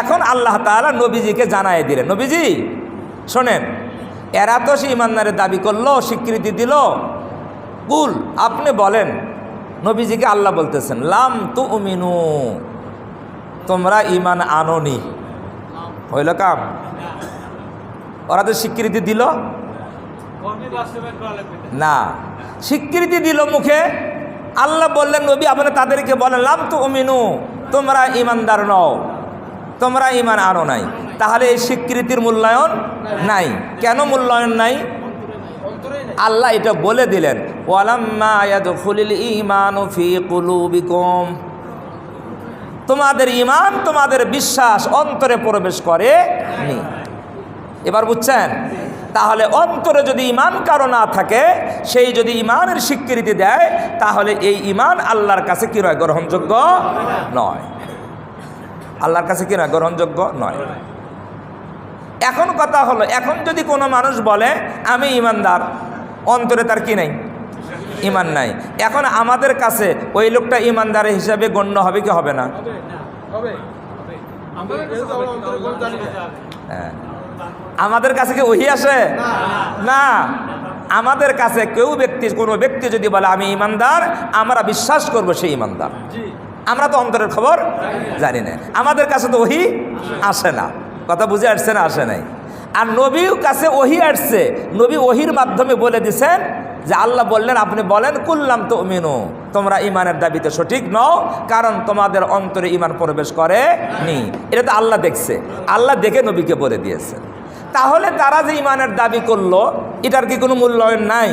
S1: এখন আল্লাহ তাআলা নবীজিকে জানায় দিলেন, নবীজি শোনেন, এরা তো সে ঈমানদারের দাবি করলো, স্বীকৃতি দিল, কুল আপনি বলেন। নবীজিকে আল্লাহ বলতেছেন, লাম তুমিনু, তোমরা ঈমান আনোনি। হইল কাম? ওরা তো স্বীকৃতি দিল না, স্বীকৃতি দিল মুখে। আল্লাহ বললেন, নবী আপনি তাদেরকে বলেন, লাম তুমিনু, তোমরা ঈমানদার নও, তোমরা ঈমান আনো নাই। তাহলে এই স্বীকৃতির মূল্যায়ন নাই। কেন মূল্যায়ন নাই? আল্লাহ এটা বলে দিলেন, ওয়ালাম্মা ইয়াদখুলুল ঈমানু ফী কুলুবিকুম, তোমাদের ঈমান, তোমাদের বিশ্বাস অন্তরে প্রবেশ করে নি। এবার বুঝছেন? তাহলে অন্তরে যদি ঈমান কারো না থাকে, সেই যদি ঈমানের স্বীকৃতি দেয়, তাহলে এই ঈমান আল্লাহর কাছে কি নয়? গ্রহণযোগ্য নয়। আল্লাহর কাছে কি নয়? গ্রহণযোগ্য নয়। এখন কথা হলো, এখন যদি কোনো মানুষ বলে আমি ঈমানদার, অন্তরে তার কি নাই? ঈমান নাই। এখন আমাদের কাছে ওই লোকটা ঈমানদার হিসাবে গণ্য হবে কি হবে না? হ্যাঁ, আমাদের কাছে কি ওহী আসে? না। আমাদের কাছে কোনো ব্যক্তি যদি বলে আমি ঈমানদার, আমরা বিশ্বাস করব সেই ঈমানদার। আমরা তো অন্তরের খবর জানি না, আমাদের কাছে তো ওহী আসে না। কথা বুঝে আসছে না? আসে নাই। আর নবীর কাছে ওহী আসছে, নবী ওহীর মাধ্যমে বলে দিছেন যে আল্লাহ বললেন, আপনি বলেন কুল্লাম তুমিনু, তোমরা ঈমানের দাবিতে সঠিক নও, কারণ তোমাদের অন্তরে ঈমান প্রবেশ করে নি। এটা তো আল্লাহ দেখছে, আল্লাহ দেখে নবীকে বলে দিয়েছে। তাহলে তারা যে ঈমানের দাবি করলো, এটার কি কোনো মূল্যায়ন নাই?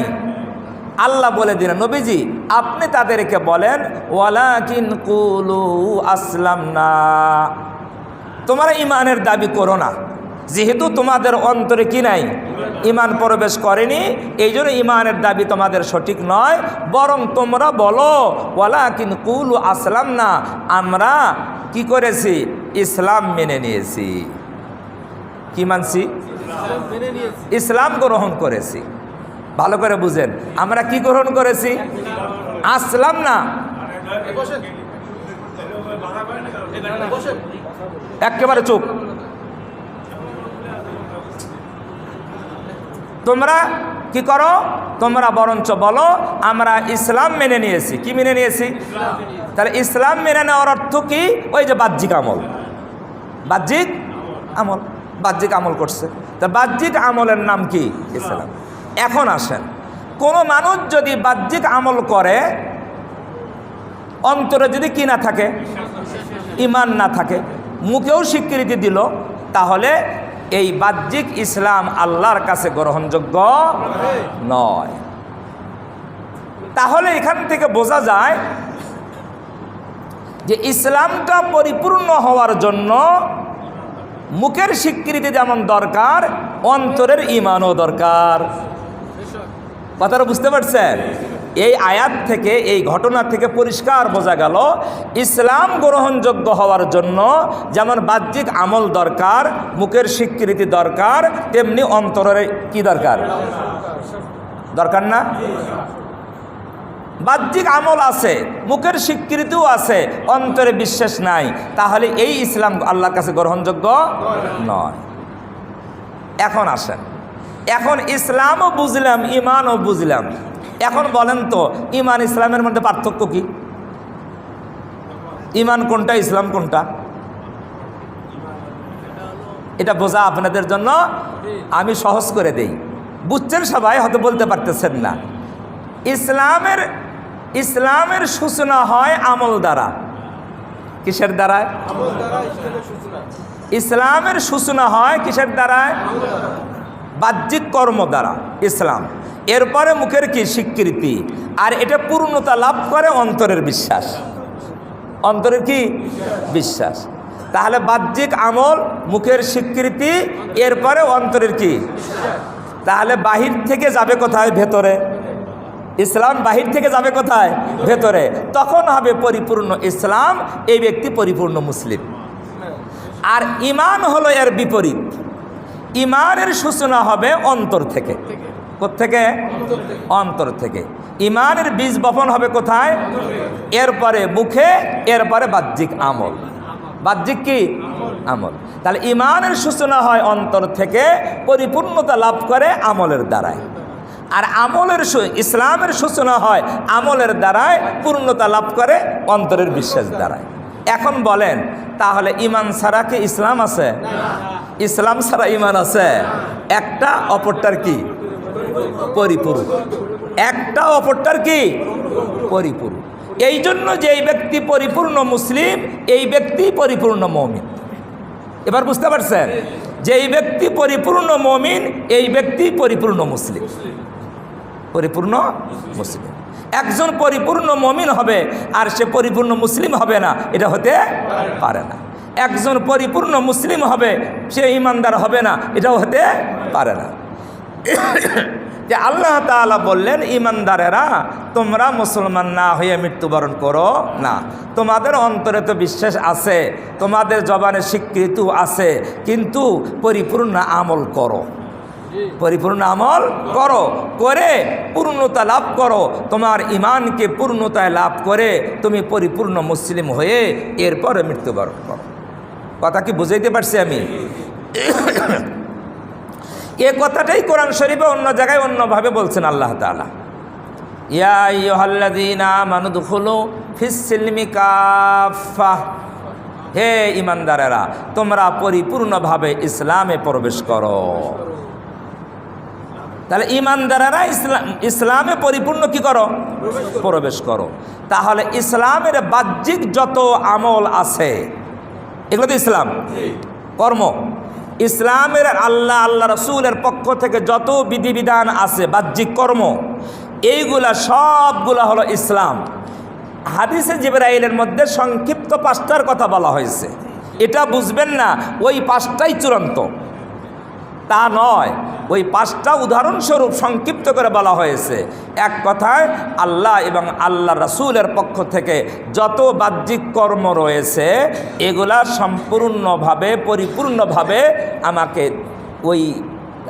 S1: আল্লাহ বলে দিলেন, নবীজি আপনি তাদেরকে বলেন, ওয়ালাকিন কুলু আসলামনা, তোমরা ঈমানের দাবি করো না, যেহেতু তোমাদের অন্তরে কি নাই, ইমান প্রবেশ করেনি, এই জন্য ইমানের দাবি তোমাদের সঠিক নয়, বরং তোমরা বলো ওয়ালাকিন কুলু আসলাম না, আমরা কি করেছি, ইসলাম মেনে নিয়েছি। কি মানছি? ইসলাম গ্রহণ করেছি। ভালো করে বুঝেন, আমরা কি গ্রহণ করেছি? আসলাম না। একেবারে চুপ। তোমরা কি করো? তোমরা বরঞ্চ বলো আমরা ইসলাম মেনে নিয়েছি। কি মেনে নিয়েছি? তাহলে ইসলাম মেনে নেওয়ার অর্থ কি? ওই যে বাহ্যিক আমল, বাহ্যিক আমল, বাহ্যিক আমল করছে। তা বাহ্যিক আমলের নাম কি? ইসলাম। এখন আসেন, কোনো মানুষ যদি বাহ্যিক আমল করে, অন্তরে যদি কি না থাকে, ইমান না থাকে, মুখেও স্বীকৃতি দিল, তাহলে এই বাহ্যিক ইসলাম আল্লাহর কাছে গ্রহণযোগ্য নয়। তাহলে এখান থেকে বোঝা যায় যে ইসলামটা পরিপূর্ণ হওয়ার জন্য মুখের স্বীকৃতি যেমন দরকার, অন্তরের ইমানও দরকার। কথাটা বুঝতে পারছেন? এই আয়াত থেকে, এই ঘটনা থেকে পরিষ্কার বোঝা গেল ইসলাম গ্রহণযোগ্য হওয়ার জন্য যেমন বাহ্যিক আমল দরকার, মুখের স্বীকৃতি দরকার, তেমনি অন্তরের কি দরকার? দরকার না? বাহ্যিক আমল আছে, মুখের স্বীকৃতিও আছে, অন্তরে বিশ্বাস নাই, তাহলে এই ইসলাম আল্লাহর কাছে গ্রহণযোগ্য নয়। এখন আসেন, এখন ইসলামও বুঝলাম, ইমানও বুঝলাম, এখন বলেন তো ইমান ইসলামের মধ্যে পার্থক্য কি? ইমান কোনটা, ইসলাম কোনটা? এটা বোঝা আপনাদের জন্য আমি সহজ করে দেই, বুঝছেন সবাই, হয়তো বলতে পারতেছেন না। ইসলামের সূচনা হয় আমল দ্বারা। কিসের দ্বারা? ইসলামের সূচনা হয় কিসের দ্বারা? বাহ্যিক কর্ম দ্বারা ইসলাম। এরপরে মুখের কি? স্বীকৃতি। আর এটা পূর্ণতা লাভ করে অন্তরের বিশ্বাস। অন্তরের কি? বিশ্বাস। তাহলে বাহ্যিক আমল, মুখের স্বীকৃতি, এরপরে অন্তরের কি? তাহলে বাহির থেকে যাবে কোথায়? ভেতরে। ইসলাম বাহির থেকে যাবে কোথায়? ভেতরে। তখন হবে পরিপূর্ণ ইসলাম, এই ব্যক্তি পরিপূর্ণ মুসলিম। আর ইমান হলো এর বিপরীত। ইমানের সূচনা হবে অন্তর থেকে। কোত্থেকে? অন্তর থেকে। ইমানের বীজ বপন হবে কোথায়? এরপরে মুখে, এরপরে বাহ্যিক আমল। বাহ্যিক কি? আমল। তাহলে ইমানের সূচনা হয় অন্তর থেকে, পরিপূর্ণতা লাভ করে আমলের দ্বারায়। আর আমলের ইসলামের সূচনা হয় আমলের দ্বারায়, পূর্ণতা লাভ করে অন্তরের বিশ্বাস দ্বারায়। এখন বলেন, তাহলে ইমান ছাড়া কি ইসলাম আছে? ইসলাম ছাড়া ইমান আছে? একটা অপরটার কি? পরিপূরক। একটা অপরটার কি? পরিপূরক। এই জন্য যে এই ব্যক্তি পরিপূর্ণ মুসলিম, এই ব্যক্তি পরিপূর্ণ মুমিন। এবার বুঝতে পারছেন? যে এই ব্যক্তি পরিপূর্ণ মুমিন, এই ব্যক্তি পরিপূর্ণ মুসলিম। পরিপূর্ণ মুসলিম। একজন পরিপূর্ণ মুমিন হবে আর সে পরিপূর্ণ মুসলিম হবে না, এটা হতে পারে না। একজন পরিপূর্ণ মুসলিম হবে, সে ইমানদার হবে না, এটাও হতে পারে না। যে আল্লাহ তাআলা বললেন, ইমানদারেরা তোমরা মুসলমান না হয়ে মৃত্যুবরণ করো না। তোমাদের অন্তরে তো বিশ্বাস আছে, তোমাদের জবানে স্বীকৃতি আছে, কিন্তু পরিপূর্ণ আমল করো। পরিপূর্ণ আমল করো, করে পূর্ণতা লাভ করো। তোমার ইমানকে পূর্ণতায় লাভ করে তুমি পরিপূর্ণ মুসলিম হয়ে এরপরে মৃত্যুবরণ করো। কথা কি বুঝাইতে পারছি আমি? এ কথাটাই কোরআন শরীফে অন্য জায়গায় অন্যভাবে বলছেন আল্লাহ তাআলা। ইয়া আইয়ুহাল্লাযীনা আমানু দুখুলু ফিস-সিলমি কাফা। হে ঈমানদারেরা, তোমরা পরিপূর্ণভাবে ইসলামে প্রবেশ করো। তাহলে ঈমানদারেরা ইসলামে পরিপূর্ণ কি করো? প্রবেশ করো। তাহলে ইসলামের বাহ্যিক যত আমল আছে, এগুলো তো ইসলাম কর্ম। ইসলামের আল্লাহ রসুলের পক্ষ থেকে যত বিধিবিধান আছে, বাহ্যিক কর্ম, এইগুলা সবগুলা হলো ইসলাম। হাদিসে জিবরাইলের মধ্যে সংক্ষিপ্ত 5টার কথা বলা হয়েছে। এটা বুঝবেন না, ওই 5টাই চূড়ান্ত। তা নয়, ওই 5টা উদাহরণস্বরূপ সংক্ষিপ্ত করে বলা হয়েছে। এক কথায় আল্লাহ এবং আল্লাহ রাসূলের পক্ষ থেকে যত বাহ্যিক কর্ম রয়েছে এগুলা সম্পূর্ণভাবে পরিপূর্ণভাবে আমাকে ওই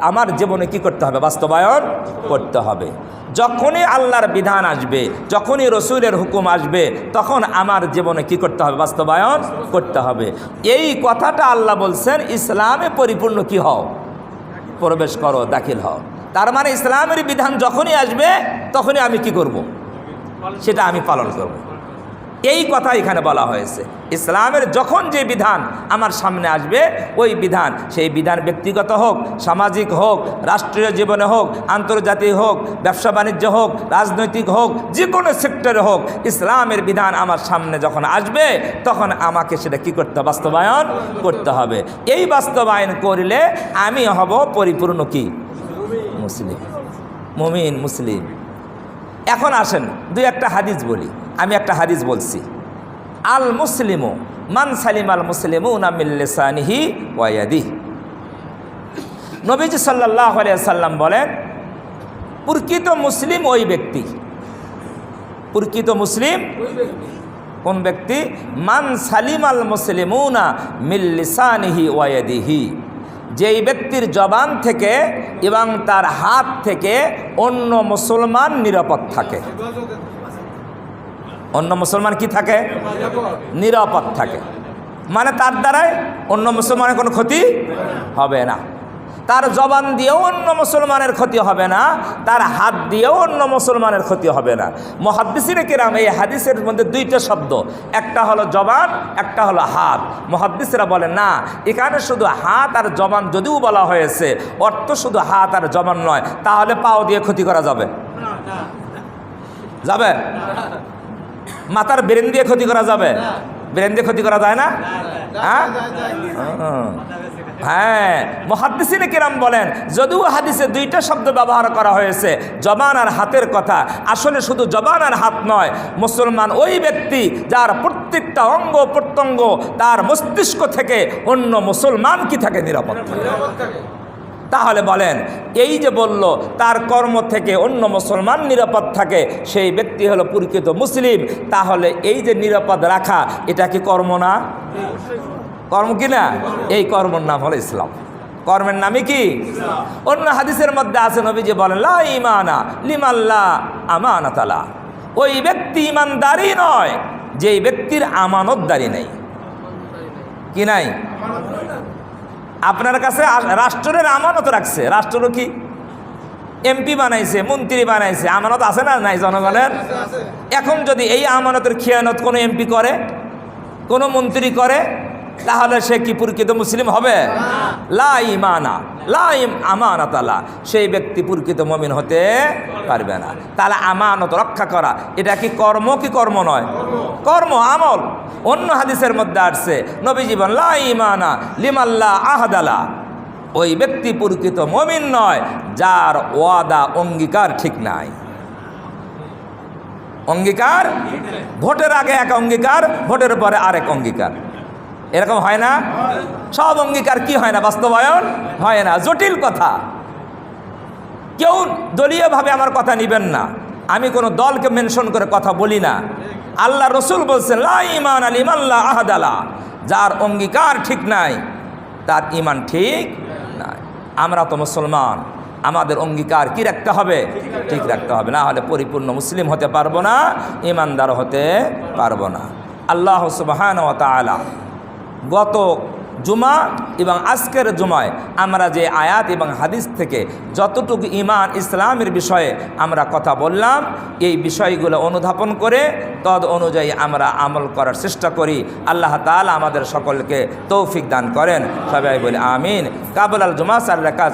S1: আমার জীবনে কি করতে হবে? বাস্তবায়ন করতে হবে। যখনই আল্লাহর বিধান আসবে, যখনই রসুলের হুকুম আসবে, তখন আমার জীবনে কি করতে হবে? বাস্তবায়ন করতে হবে। এই কথাটা আল্লাহ বলছেন, ইসলামে পরিপূর্ণ কি হও, প্রবেশ করো, দাখিল হও। তার মানে ইসলামের বিধান যখনই আসবে তখনই আমি কি করব? সেটা আমি পালন করব। এই কথা এখানে বলা হয়েছে। ইসলামের যখন যে বিধান আমার সামনে আসবে, ওই বিধান, সেই বিধান ব্যক্তিগত হোক, সামাজিক হোক, রাষ্ট্রীয় জীবনে হোক, আন্তর্জাতিক হোক, ব্যবসা বাণিজ্য হোক, রাজনৈতিক হোক, যে কোনো সেক্টরে হোক, ইসলামের বিধান আমার সামনে যখন আসবে তখন আমাকে সেটা কি করতে হবে? বাস্তবায়ন করতে হবে। এই বাস্তবায়ন করলে আমি হব পরিপূর্ণ কি? মুসলিম, মুমিন, মুসলিম। এখন আসেন দুই একটা হাদিস বলি। আমি একটা হাদিস বলছি, আল মুসলিমু মান সালিম আল মুসলিমুনা মিন লিসানিহি ওয়া ইয়াদিহি। নবীজি সাল্লাল্লাহু আলাইহি সাল্লাম বলেন, প্রকৃত মুসলিম ওই ব্যক্তি, প্রকৃত মুসলিম কোন ব্যক্তি? মান সালিম আল মুসলিমুনা মিন লিসানিহি ওয়া ইয়াদিহি, যেই ব্যক্তির জবান থেকে এবং তার হাত থেকে অন্য মুসলমান নিরাপদ থাকে। অন্য মুসলমান কি থাকে? নিরাপদ থাকে। মানে তার দ্বারাই অন্য মুসলমানের কোনো ক্ষতি হবে না, তার জবান দিয়েও অন্য মুসলমানের ক্ষতি হবে না, তার হাত দিয়েও অন্য মুসলমানের ক্ষতি হবে না। মুহাদ্দিসিনে কেরাম এই হাদিসের মধ্যে দুইটা শব্দ, একটা হলো জবান, একটা হলো হাত। মুহাদ্দিসরা বলেন না, এখানে শুধু হাত আর জবান যদিও বলা হয়েছে, অর্থ শুধু হাত আর জবান নয়। তাহলে পাও দিয়ে ক্ষতি করা যাবে? যাবে? মাথার ব্রেন দিয়ে ক্ষতি করা যাবে? ব্রেন দিয়ে ক্ষতি করা যায় না? হ্যাঁ, মুহাদ্দিসিনে কিরাম বলেন, যদিও হাদিসে দুইটা শব্দ ব্যবহার করা হয়েছে, জবান আর হাতের কথা, আসলে শুধু জবান আর হাত নয়, মুসলমান ওই ব্যক্তি যার প্রত্যেকটা অঙ্গ প্রত্যঙ্গ, তার মস্তিষ্ক থেকে অন্য মুসলমান কি থাকে? নিরাপদ থাকে। তাহলে বলেন, এই যে বলল তার কর্ম থেকে অন্য মুসলমান নিরাপদ থাকে, সেই ব্যক্তি হলো প্রকৃত মুসলিম। তাহলে এই যে নিরাপদ রাখা, এটা কি কর্ম না? কর্ম কি না? এই কর্মের নাম হলো ইসলাম। কর্মের নামই কি? অন্য হাদিসের মধ্যে আছে, নবীজি বলেন, লা ঈমানা লিমান লা আমানাতা লা। ওই ব্যক্তি ইমানদারি নয় যেই ব্যক্তির আমানতদারি নেই। কি নাই? আপনার কাছে রাষ্ট্রের আমানত রাখছে, রাষ্ট্র কি এমপি বানাইছে, মন্ত্রী বানাইছে, আমানত আছে না নাই জনগণের? এখন যদি এই আমানতের খেয়ানত কোনো এমপি করে, কোনো মন্ত্রী করে, তাহলে সে কি প্রকৃত মুসলিম হবে? লা ঈমানা লা আমানাতা লা, সেই ব্যক্তি প্রকৃত মুমিন হতে পারবে না। তাহলে আমানত রক্ষা করা, এটা কি কর্ম কি কর্ম নয়? কর্ম, আমল। অন্য হাদিসের মধ্যে আসছে, নবীজি বলেন, লা ঈমানা লিমান লা আহদা লা। ওই ব্যক্তি প্রকৃত মুমিন নয় যার ওয়াদা, অঙ্গীকার ঠিক নাই। অঙ্গীকার, ভোটের আগে এক অঙ্গীকার, ভোটের পরে আরেক অঙ্গীকার, এরকম হয় না? সব অঙ্গীকার কি হয় না? বাস্তবায়ন হয় না। জটিল কথা। কেউ দলীয়ভাবে আমার কথা নিবেন না, আমি কোনো দলকে মেনশন করে কথা বলি না। আল্লাহ রসুল বলছেন, লা ঈমান লিমান লা আহদা লা, যার অঙ্গীকার ঠিক নাই তার ঈমান ঠিক নাই। আমরা তো মুসলমান, আমাদের অঙ্গীকার কি রাখতে হবে? ঠিক রাখতে হবে, না হলে পরিপূর্ণ মুসলিম হতে পারবো না, ঈমানদার হতে পারবো না। আল্লাহ সুবহানাহু ওয়া তাআলা গত জুমা এবং আজকের জুমায় আমরা যে আয়াত এবং হাদিস থেকে যতটুকু ঈমান ইসলামের বিষয়ে আমরা কথা বললাম, এই বিষয়গুলো অনুধাবন করে তদ অনুযায়ী আমরা আমল করার চেষ্টা করি। আল্লাহ তাআলা আমাদের সকলকে তৌফিক দান করেন। সবাই বলে আমিন। কাবলাল জুমা 4 রাকাত।